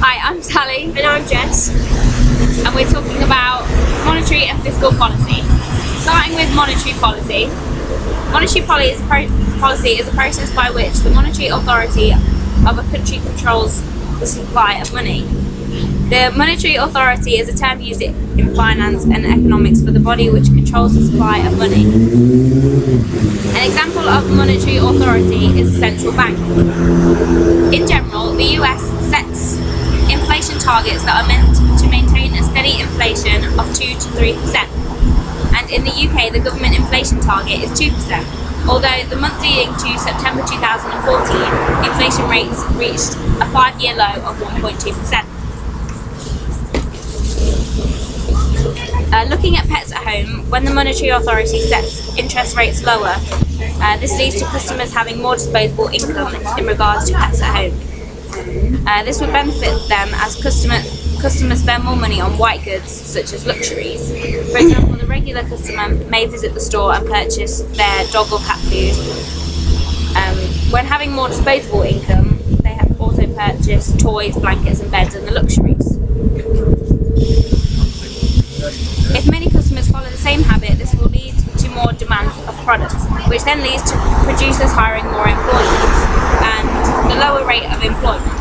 Hi, I'm Sally. And I'm Jess. And we're talking about monetary and fiscal policy. Starting with monetary policy. Monetary policy is a process by which the monetary authority of a country controls the supply of money. The monetary authority is a term used in finance and economics for the body which controls the supply of money. An example of monetary authority is a central bank. In general, the US sets inflation targets that are meant to maintain a steady inflation of 2 to 3%. And in the UK, the government inflation target is 2%. Although the month leading to September 2014, inflation rates reached a 5-year low of 1.2%. Looking at pets at home, when the monetary authority sets interest rates lower, this leads to customers having more disposable income in regards to pets at home. This would benefit them as customers spend more money on white goods such as luxuries. For example, the regular customer may visit the store and purchase their dog or cat food. When having more disposable income, they have also purchased toys, blankets and beds and the luxuries. If many customers follow the same habit, this will lead to more demand of products, which then leads to producers hiring more employees and the lower rate of employment.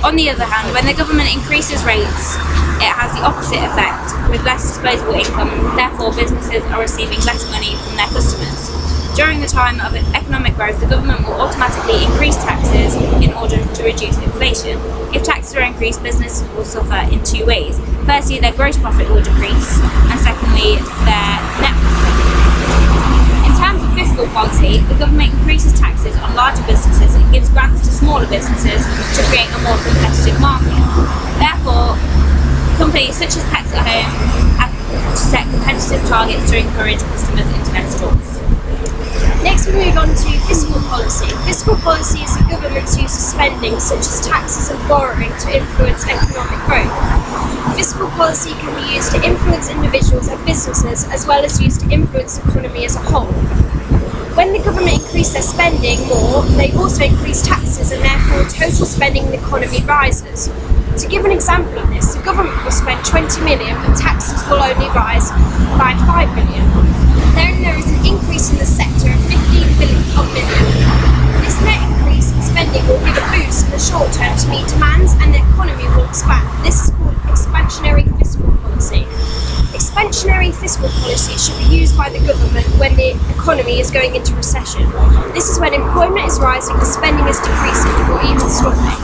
On the other hand, when the government increases rates, it has the opposite effect, with less disposable income, therefore businesses are receiving less money from their customers. During the time of economic growth, the government will automatically increase taxes in order to reduce inflation. If taxes are increased, businesses will suffer in two ways. Firstly, their gross profit will decrease, and secondly, their net profit. In terms of fiscal policy, the government increases taxes on larger businesses and gives grants to smaller businesses to create a more competitive market. Therefore, companies such as Pets at Home have to set competitive targets to encourage customers into their stores. Next we move on to fiscal policy. Fiscal policy is the government's use of spending such as taxes and borrowing to influence economic growth. Fiscal policy can be used to influence individuals and businesses as well as used to influence the economy as a whole. When the government increase their spending more, they also increase taxes and therefore total spending in the economy rises. To give an example of this, the government will spend 20 million but taxes will only rise by 5 million. Then there is an increase in the sector of 15 million. This net increase in spending will give a boost in the short term to meet demands and the economy will expand. This is called expansionary fiscal policy. Expansionary fiscal policy should be used by the government when the economy is going into recession. This is when employment is rising and spending is decreasing or even stopping.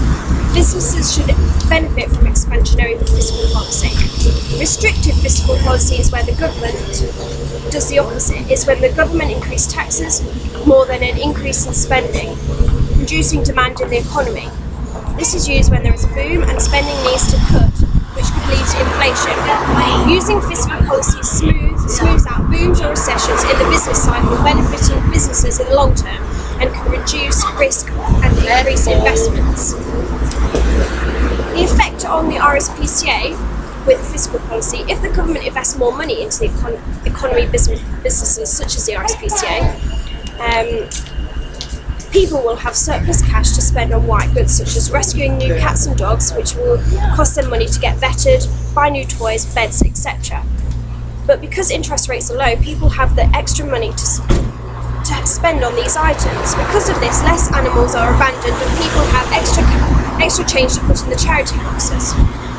Businesses should benefit from expansionary fiscal policy. Restrictive fiscal policy is where the government does the opposite. It's when the government increases taxes more than an increase in spending, reducing demand in the economy. This is used when there is a boom and spending needs to cut, which could lead to inflation. Using fiscal policy smooths out booms or recessions in the business cycle, benefiting businesses in the long term and can reduce risk and increase investments. The effect on the RSPCA with fiscal policy: if the government invests more money into the economy businesses such as the RSPCA, people will have surplus cash to spend on white goods such as rescuing new cats and dogs, which will cost them money to get vetted, buy new toys, beds, etc. But because interest rates are low, people have the extra money to spend on these items. Because of this, less animals are abandoned and people have extra change to put in the charity boxes.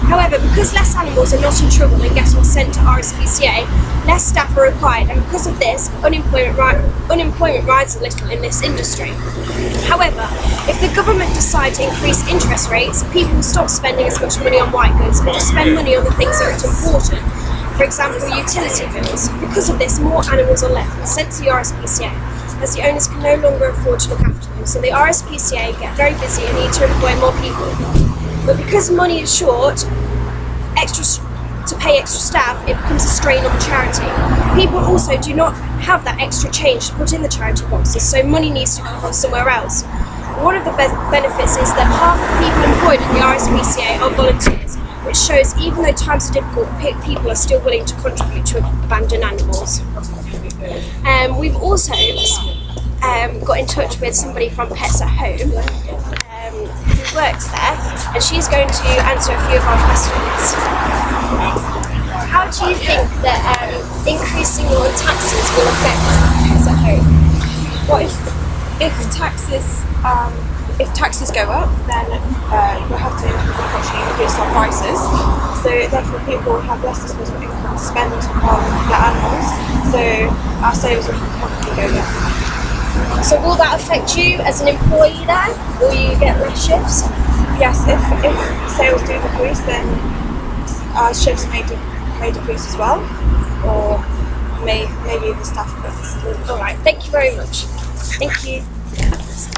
However, because less animals are not in trouble and getting sent to RSPCA, less staff are required, and because of this, unemployment rises a little in this industry. However, if the government decides to increase interest rates, people will stop spending as much money on white goods and just spend money on the things that are important. For example, utility bills. Because of this, more animals are left and sent to the RSPCA, as the owners can no longer afford to look after them. So the RSPCA get very busy and need to employ more people. But because money is short, to pay extra staff, it becomes a strain on the charity. People also do not have that extra change to put in the charity boxes, so money needs to come from somewhere else. One of the benefits is that half of people employed in the RSPCA are volunteers, which shows even though times are difficult, people are still willing to contribute to abandoned animals. We've also got in touch with somebody from Pets at Home who works there, and she's going to answer a few of our questions. How do you think that increasing your taxes will affect us at home? What if taxes go up, then we'll have to unfortunately increase our prices. So therefore people will have less disposable income to spend on their animals. So our sales will probably go down. So will that affect you as an employee there? Will you get less shifts? Yes, if sales do decrease, then our shifts may decrease as well, or maybe the staff cuts. Alright, thank you very much. Thank you.